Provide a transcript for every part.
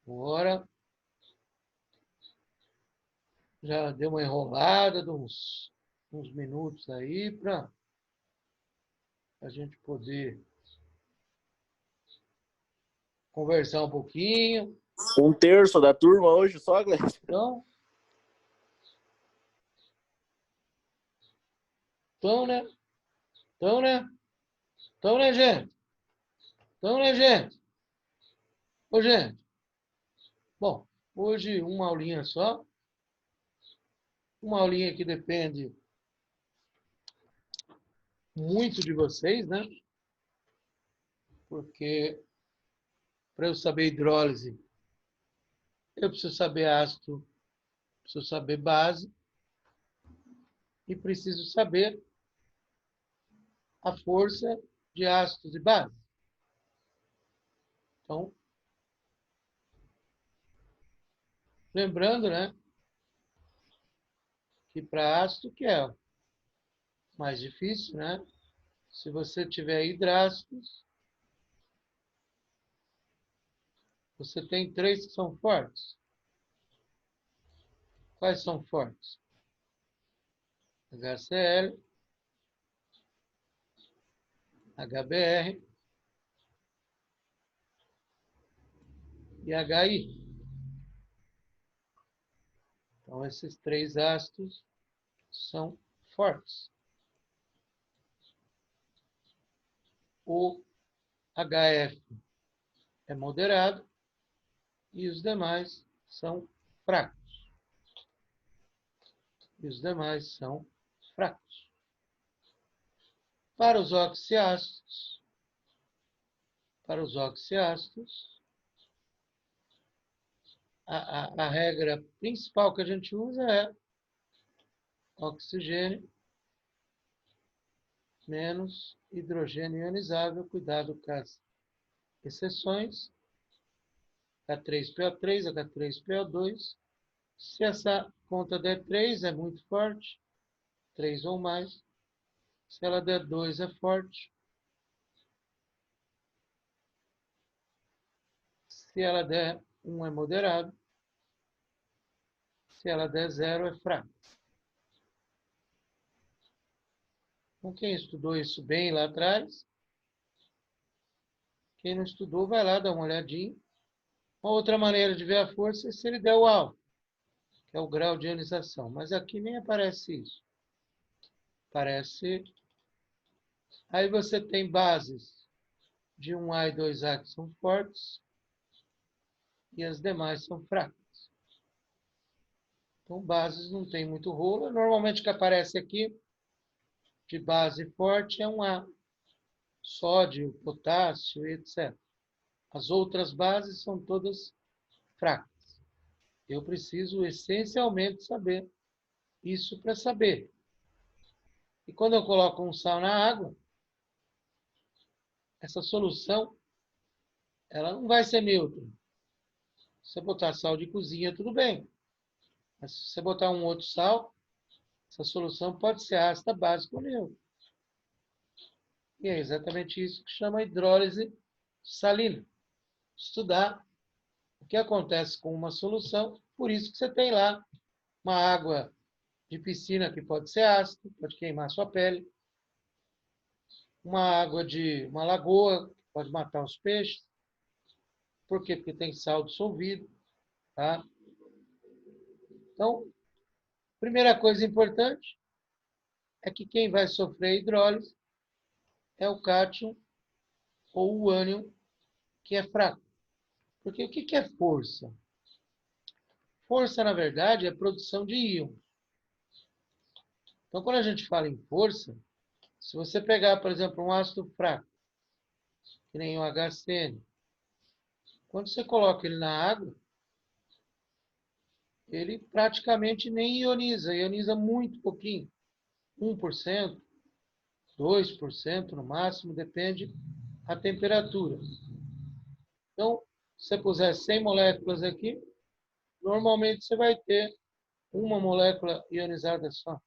Agora, já deu uma enrolada de uns minutos aí para a gente poder conversar um pouquinho. Um terço da turma hoje só, Gleice? Então, né? Então, né, gente? Então, né, gente? Ô, gente. Bom, hoje uma aulinha só. Uma aulinha que depende muito de vocês, né? Porque para eu saber hidrólise, eu preciso saber ácido, preciso saber base e preciso saber a força de ácidos e bases. Então, lembrando, né, que para ácido, que é mais difícil, né? Se você tiver hidrácidos, você tem 3 que são fortes. Quais são fortes? HCl, HBr e HI. Então, esses 3 ácidos são fortes. O HF é moderado e os demais são fracos. Para os oxiácidos, a regra principal que a gente usa é oxigênio menos hidrogênio ionizável. Cuidado com as exceções. H3PO3, H3PO2. Se essa conta der 3, é muito forte. 3 ou mais. Se ela der 2, é forte. Se ela der 1, é moderado. Se ela der 0, é fraco. Então, quem estudou isso bem lá atrás, quem não estudou, vai lá dar uma olhadinha. Uma outra maneira de ver a força é se ele der o alfa, que é o grau de ionização. Mas aqui nem aparece isso. Aparece... Aí você tem bases de 1A e 2A que são fortes e as demais são fracas. Então, bases não tem muito rolo. Normalmente o que aparece aqui de base forte é um A. Sódio, potássio, etc. As outras bases são todas fracas. Eu preciso essencialmente saber isso para saber. E quando eu coloco um sal na água, essa solução ela não vai ser neutra. Se você botar sal de cozinha, tudo bem. Mas se você botar um outro sal, essa solução pode ser ácida, básica ou neutra. E é exatamente isso que chama hidrólise salina. Estudar o que acontece com uma solução. Por isso que você tem lá uma água de piscina que pode ser ácida, pode queimar sua pele. Uma água de uma lagoa que pode matar os peixes. Por quê? Porque tem sal dissolvido. Tá? Então, primeira coisa importante é que quem vai sofrer hidrólise é o cátion ou o ânion, que é fraco. Porque o que é força? Força, na verdade, é a produção de íons. Então, quando a gente fala em força, se você pegar, por exemplo, um ácido fraco, que nem o HCN, quando você coloca ele na água, ele praticamente nem ioniza, ioniza muito pouquinho. 1%, 2% no máximo, depende da temperatura. Então, se você puser 100 moléculas aqui, normalmente você vai ter uma molécula ionizada só.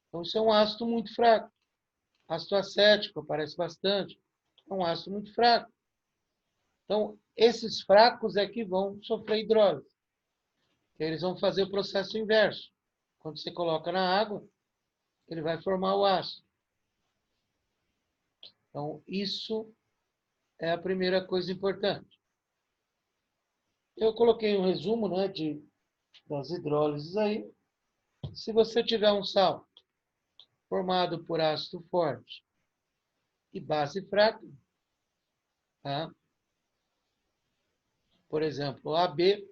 Então, isso é um ácido muito fraco. Ácido acético aparece bastante. É um ácido muito fraco. Então, esses fracos é que vão sofrer hidrólise. Eles vão fazer o processo inverso. Quando você coloca na água, ele vai formar o ácido. Então, isso é a primeira coisa importante. Eu coloquei um resumo, né, das hidrólises aí. Se você tiver um sal formado por ácido forte e base fraca, tá? Por exemplo, o AB,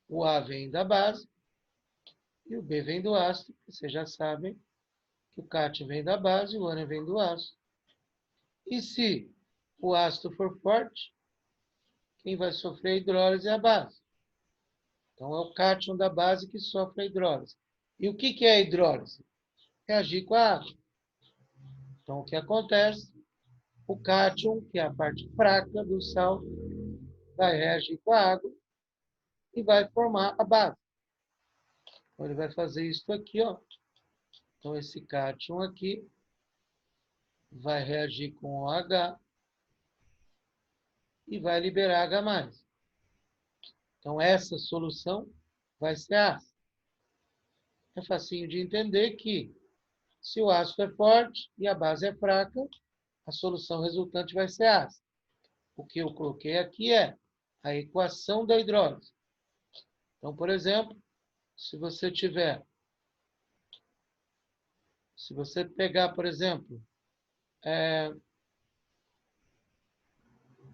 o A vem da base e o B vem do ácido. Vocês já sabem que o cátion vem da base e o ânion vem do ácido. E se o ácido for forte, quem vai sofrer a hidrólise é a base. Então, é o cátion da base que sofre a hidrólise. E o que é a hidrólise? Reagir com a água. Então, o que acontece? O cátion, que é a parte fraca do sal, vai reagir com a água e vai formar a base. Então, ele vai fazer isso aqui, ó. Então, esse cátion aqui vai reagir com o H e vai liberar H+. Então, essa solução vai ser ácida. É facinho de entender que, se o ácido é forte e a base é fraca, a solução resultante vai ser ácida. O que eu coloquei aqui é a equação da hidrólise. Então, por exemplo, se você pegar, por exemplo,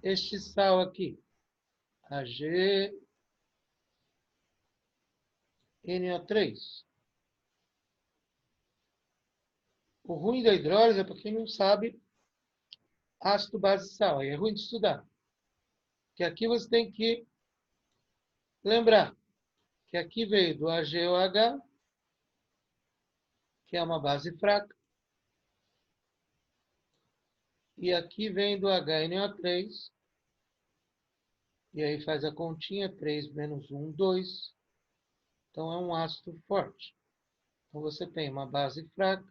este sal aqui, AgNO3. O ruim da hidrólise é para quem não sabe ácido, base, sal. Aí é ruim de estudar. Que aqui você tem que lembrar que aqui veio do AgOH, que é uma base fraca, e aqui vem do HNO3, e aí faz a continha, 3 menos 1, 2. Então, é um ácido forte. Então, você tem uma base fraca,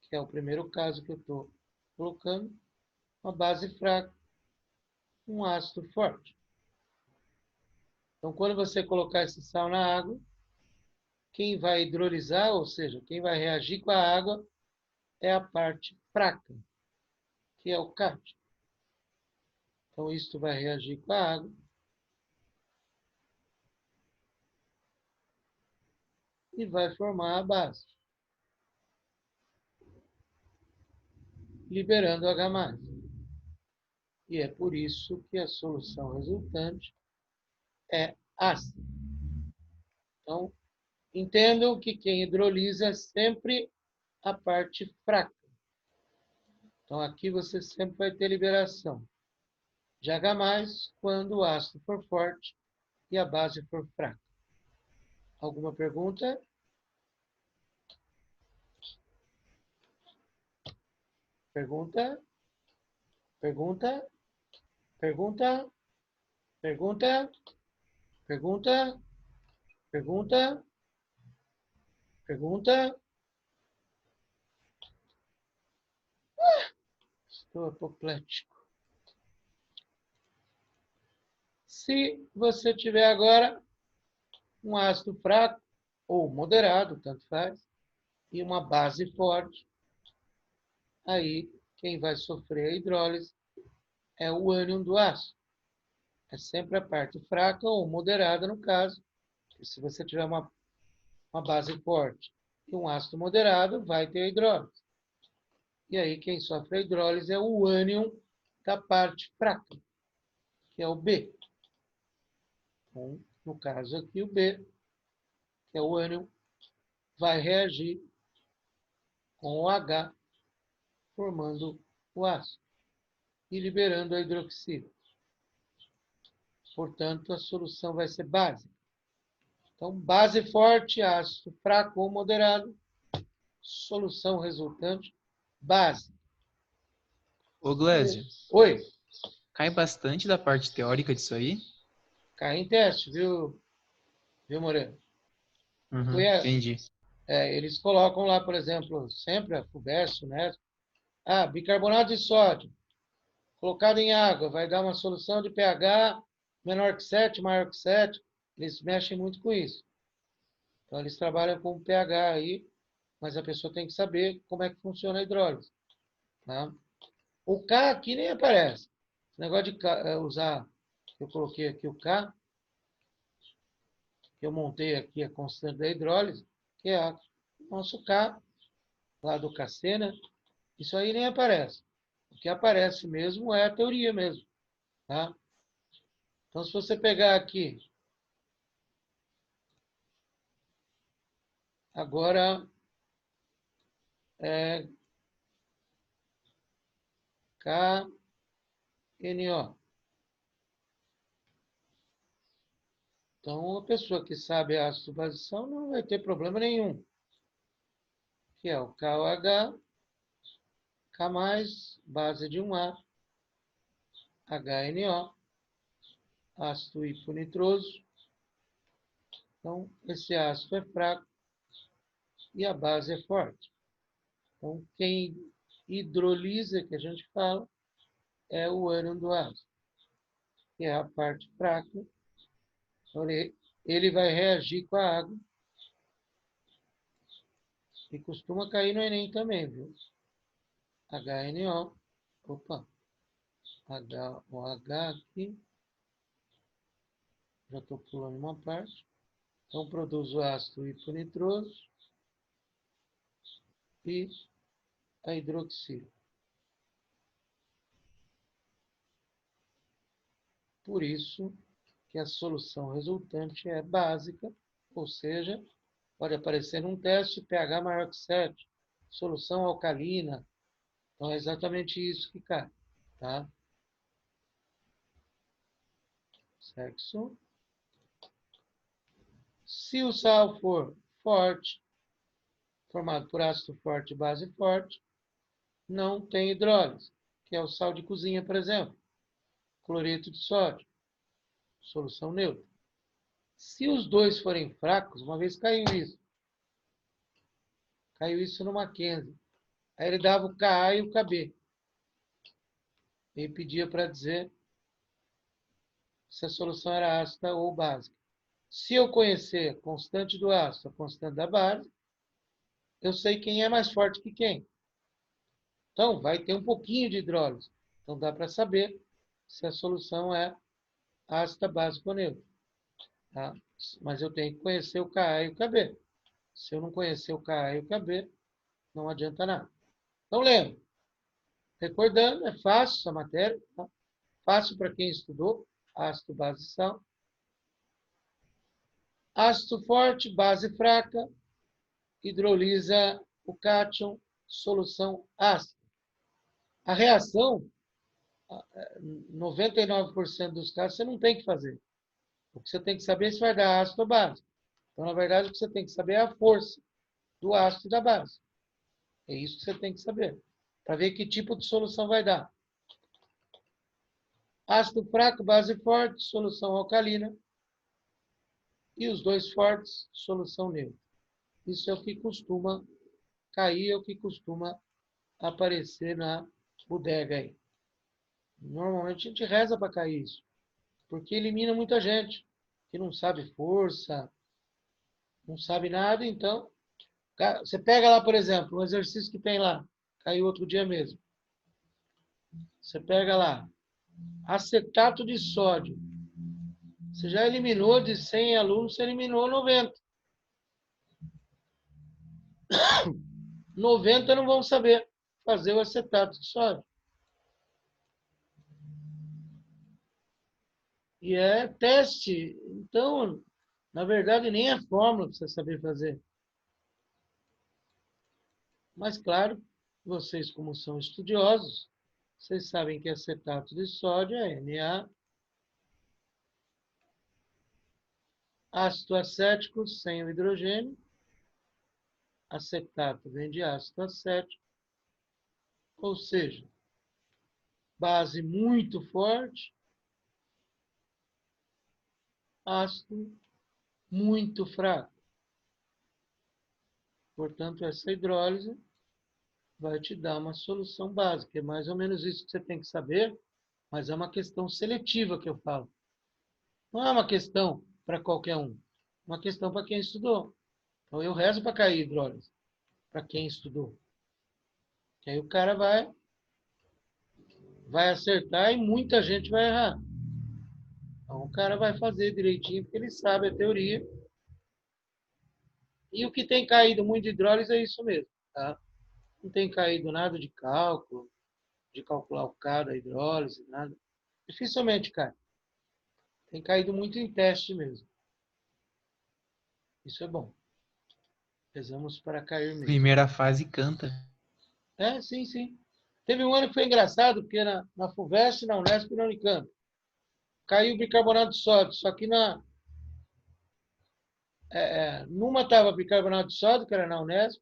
que é o primeiro caso que eu estou colocando, uma base fraca, um ácido forte. Então, quando você colocar esse sal na água, quem vai hidrolisar, ou seja, quem vai reagir com a água, é a parte fraca, que é o cátion. Então, isto vai reagir com a água e vai formar a base, liberando o H+. E é por isso que a solução resultante é ácida. Então, entendam que quem hidrolisa é sempre a parte fraca. Então, aqui você sempre vai ter liberação de H+, quando o ácido for forte e a base for fraca. Alguma pergunta? Pergunta? Pergunta? Pergunta? Pergunta? Pergunta? Pergunta? Pergunta? Estou apoplético. Se você tiver agora um ácido fraco ou moderado, tanto faz, e uma base forte, aí quem vai sofrer a hidrólise é o ânion do ácido. É sempre a parte fraca ou moderada, no caso. Se você tiver uma base forte e um ácido moderado, vai ter a hidrólise. E aí quem sofre a hidrólise é o ânion da parte fraca, que é o B. Então, no caso aqui, o B, que é o ânion, vai reagir com o H, formando o ácido e liberando a hidroxila. Portanto, a solução vai ser básica. Então, base forte, ácido fraco ou moderado, solução resultante, base. Ô, Glésio, Oi, cai bastante da parte teórica disso aí? cai em teste, viu Moreno? Uhum, entendi. Eles colocam lá, por exemplo, sempre a FUVEST, né? Bicarbonato de sódio. colocado em água, vai dar uma solução de pH menor que 7, maior que 7. Eles mexem muito com isso. Então, eles trabalham com pH aí, mas a pessoa tem que saber como é que funciona a hidrólise. Tá? O K aqui nem aparece. Esse negócio de usar, eu coloquei aqui o K, que eu montei aqui a constante da hidrólise, que é o nosso K, lá do KC, né? Isso aí nem aparece. O que aparece mesmo é a teoria mesmo. Tá? Então, se você pegar aqui, agora, KNO. Então, a pessoa que sabe a ácido basição não vai ter problema nenhum. Que é o KOH, K+, base de 1A, HNO, ácido hiponitroso. Então, esse ácido é fraco e a base é forte. Então, quem hidrolisa, que a gente fala, é o ânion do ácido, que é a parte fraca. Então, ele vai reagir com a água. E costuma cair no Enem também, viu? HNO. Opa. HOH aqui. Já estou pulando uma parte. Então, produz o ácido hiponitroso e a hidroxila. Por isso que a solução resultante é básica, ou seja, pode aparecer num teste pH maior que 7, solução alcalina. Então, é exatamente isso que cai. Tá? Sexo. Se o sal for forte, formado por ácido forte e base forte, não tem hidrólise, que é o sal de cozinha, por exemplo. Cloreto de sódio, solução neutra. Se os dois forem fracos, uma vez caiu isso no Mackenzie. Aí ele dava o Ka e o Kb. Ele pedia para dizer se a solução era ácida ou básica. Se eu conhecer a constante do ácido, a constante da base, eu sei quem é mais forte que quem. Então, vai ter um pouquinho de hidrólise. Então, dá para saber se a solução é ácida, básica ou neutra. Tá? Mas eu tenho que conhecer o Ka e o Kb. Se eu não conhecer o Ka e o Kb, não adianta nada. Então, lembra. Recordando, é fácil essa matéria. Tá? Fácil para quem estudou. Ácido, base, sal. Ácido forte, base fraca. Hidrolisa o cátion, solução ácida. A reação, 99% dos casos, você não tem que fazer. O que você tem que saber é se vai dar ácido ou base. Então, na verdade, o que você tem que saber é a força do ácido e da base. É isso que você tem que saber. Para ver que tipo de solução vai dar. Ácido fraco, base forte, solução alcalina. E os dois fortes, solução neutra. Isso é o que costuma cair, é o que costuma aparecer na bodega aí. Normalmente a gente reza para cair isso. Porque elimina muita gente que não sabe força, não sabe nada, então. Você pega lá, por exemplo, um exercício que tem lá, caiu outro dia mesmo. Você pega lá, acetato de sódio. Você já eliminou de 100 alunos, você eliminou 90. 90 não vão saber fazer o acetato de sódio. E é teste. Então, na verdade, nem a fórmula precisa saber fazer. Mas, claro, vocês, como são estudiosos, vocês sabem que acetato de sódio é Na. Ácido acético sem o hidrogênio. Acetato vem de ácido acético. Ou seja, base muito forte, ácido muito fraco. Portanto, essa hidrólise vai te dar uma solução básica. É mais ou menos isso que você tem que saber Mas é uma questão seletiva que eu falo. Não é uma questão para qualquer um. É uma questão para quem estudou. Então eu rezo para cair hidrólise. Para quem estudou. Que aí o cara vai acertar e muita gente vai errar. Então o cara vai fazer direitinho porque ele sabe a teoria. E o que tem caído muito de hidrólise é isso mesmo. Tá? Não tem caído nada de cálculo, de calcular o K da hidrólise, nada. Dificilmente cai. Tem caído muito em teste mesmo. Isso é bom. Rezamos para cair mesmo. Primeira fase canta. É, sim, sim. Teve um ano que foi engraçado, porque na FUVEST, na Unesp e na Unicamp, caiu bicarbonato de sódio, só que numa estava bicarbonato de sódio, que era na Unesp,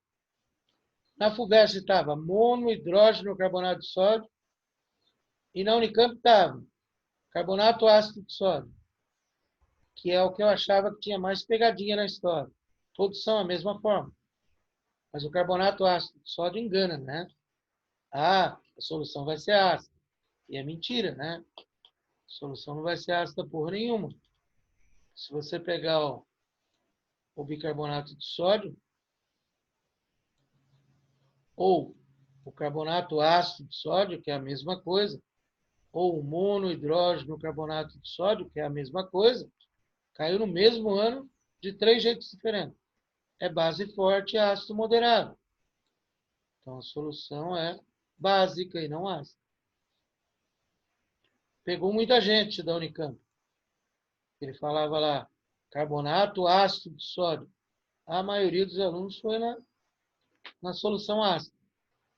na FUVEST estava mono, hidrogênio, carbonato de sódio, e na Unicamp estava carbonato ácido de sódio, que é o que eu achava que tinha mais pegadinha na história. Todos são a mesma forma. Mas o carbonato ácido de sódio engana, né? Ah, a solução vai ser ácida. E é mentira, né? A solução não vai ser ácida porra nenhuma. Se você pegar o bicarbonato de sódio, ou o carbonato ácido de sódio, que é a mesma coisa, ou o monohidrogênio carbonato de sódio, que é a mesma coisa, caiu no mesmo ano de 3 jeitos diferentes. É base forte e ácido moderado. Então a solução é básica e não ácida. Pegou muita gente da Unicamp. Ele falava lá, carbonato ácido de sódio. A maioria dos alunos foi na solução ácida.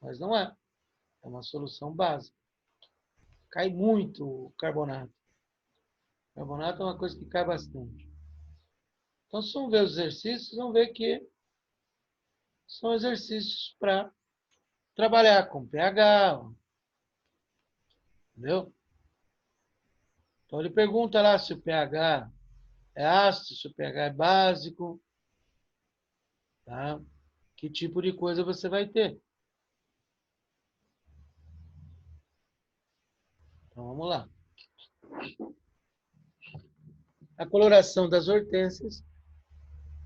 Mas não é. É uma solução básica. Cai muito o carbonato. O carbonato é uma coisa que cai bastante. Então, se vão ver os exercícios, vão ver que são exercícios para trabalhar com pH. Entendeu? Então, ele pergunta lá se o pH é ácido, se o pH é básico. Tá? Que tipo de coisa você vai ter. Então, vamos lá. A coloração das hortênsias,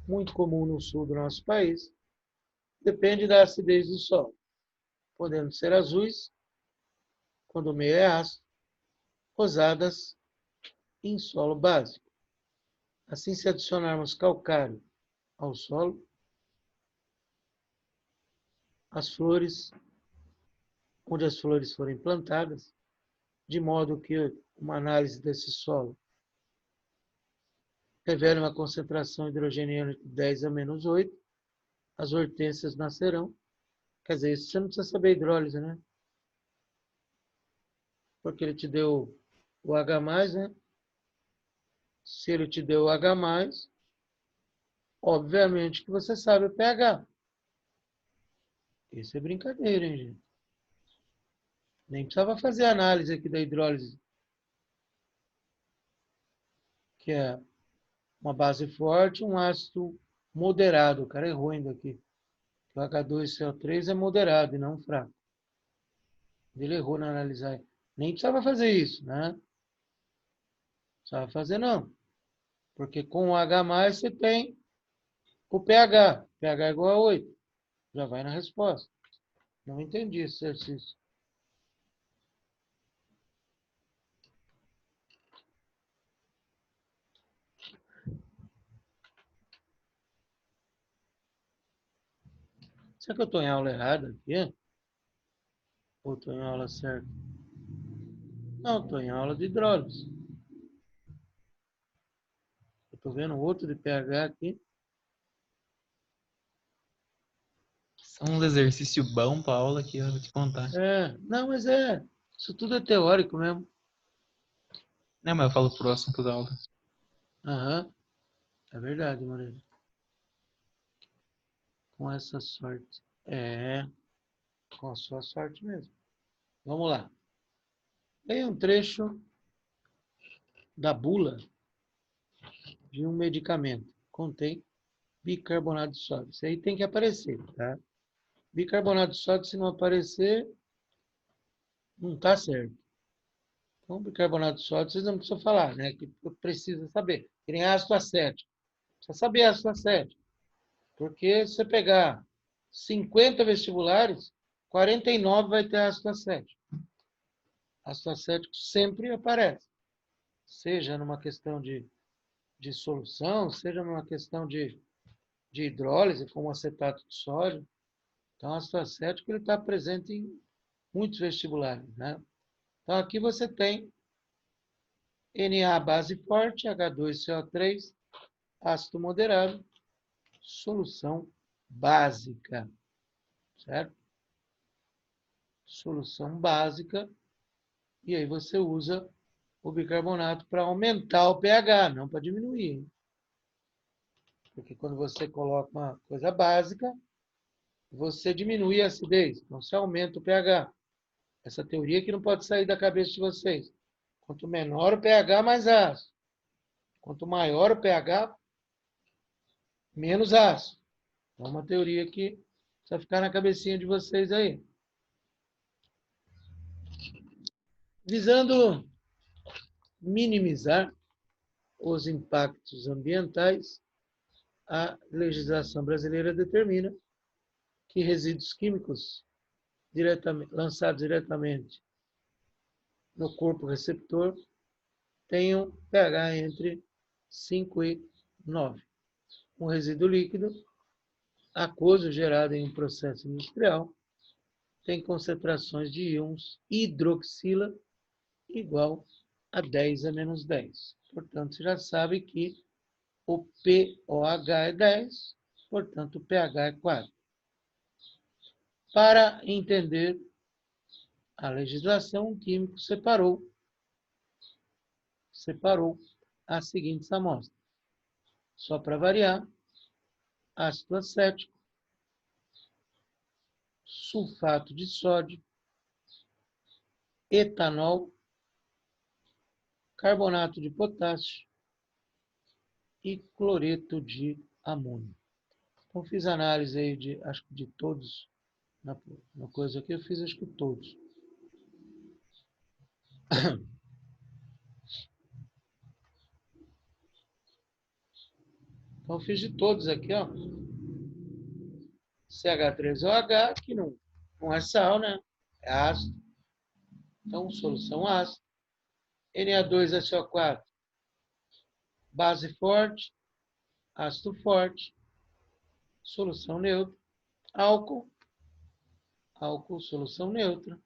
muito comum no sul do nosso país, depende da acidez do solo, podendo ser azuis, quando o meio é ácido, rosadas em solo básico. Assim, se adicionarmos calcário ao solo, as flores, onde as flores forem plantadas, de modo que uma análise desse solo revele uma concentração hidrogeniana de 10 a menos 8, as hortênsias nascerão. Quer dizer, isso você não precisa saber hidrólise, né? Porque ele te deu o H+, né? Se ele te deu o H+, obviamente que você sabe o pH. Isso é brincadeira, hein, gente? Nem precisava fazer análise aqui da hidrólise, que é uma base forte, um ácido moderado. O cara errou ainda aqui. O H2CO3 é moderado e não fraco. Ele errou na analisar. Nem precisava fazer isso, né? Não precisava fazer, não. Porque com o H+, você tem o pH. pH é igual a 8. Já vai na resposta. Não entendi esse exercício. Será que eu estou em aula errada aqui? Ou estou em aula certa? Não, estou em aula de hidrólise. Eu estou vendo outro de pH aqui. São uns exercícios bons pra aula que eu vou te contar. Não, mas isso tudo é teórico mesmo. Não, mas eu falo pro assunto da aula. Aham, é verdade, Moreira. Com essa sorte. Com a sua sorte mesmo. Vamos lá. Tem um trecho da bula de um medicamento. Contém bicarbonato de sódio. Isso aí tem que aparecer, tá? Bicarbonato de sódio, se não aparecer, não está certo. Então, bicarbonato de sódio, vocês não precisam falar, né? Que precisa saber. Que nem ácido acético. Precisa saber ácido acético. Porque se você pegar 50 vestibulares, 49 vai ter ácido acético. Ácido acético sempre aparece. Seja numa questão de solução, seja numa questão de hidrólise, como acetato de sódio. Então, o ácido acético está presente em muitos vestibulares, né? Então, aqui você tem Na base forte, H2CO3, ácido moderado, solução básica, certo? Solução básica, e aí você usa o bicarbonato para aumentar o pH, não para diminuir. Hein? Porque quando você coloca uma coisa básica, você diminui a acidez, então você aumenta o pH. Essa teoria que não pode sair da cabeça de vocês. Quanto menor o pH, mais ácido. Quanto maior o pH, menos ácido. É uma teoria que precisa ficar na cabecinha de vocês aí. Visando minimizar os impactos ambientais, a legislação brasileira determina que resíduos químicos lançados diretamente no corpo receptor tenham pH entre 5 e 9. Um resíduo líquido aquoso gerado em um processo industrial tem concentrações de íons hidroxila igual a 10 a menos 10. Portanto, você já sabe que o pOH é 10, portanto, o pH é 4. Para entender a legislação, o químico separou as seguintes amostras. Só para variar, ácido acético, sulfato de sódio, etanol, carbonato de potássio e cloreto de amônio. Então, fiz análise aí acho que de todos, na coisa aqui eu fiz acho que todos. Então, fiz de todos aqui, ó. CH3OH, que não é sal, né? É ácido. Então, solução ácida. Na2SO4, base forte, ácido forte, solução neutra. Álcool, solução neutra.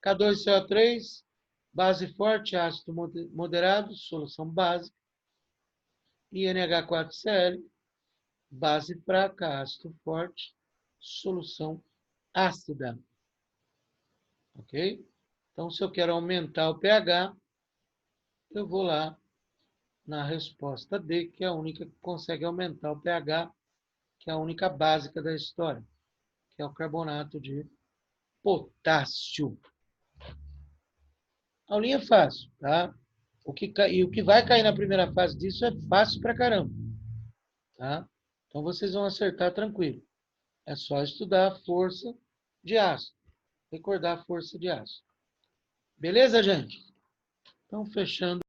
K2CO3, base forte, ácido moderado, solução básica. E NH4Cl, base fraca, ácido forte, solução ácida. Ok? Então, se eu quero aumentar o pH, eu vou lá na resposta D, que é a única que consegue aumentar o pH, que é a única básica da história, que é o carbonato de potássio. Aulinha fácil, tá? O que vai cair na primeira fase disso é fácil pra caramba, tá? Então, vocês vão acertar tranquilo. É só estudar a força de ácido. Recordar a força de ácido. Beleza, gente? Então, fechando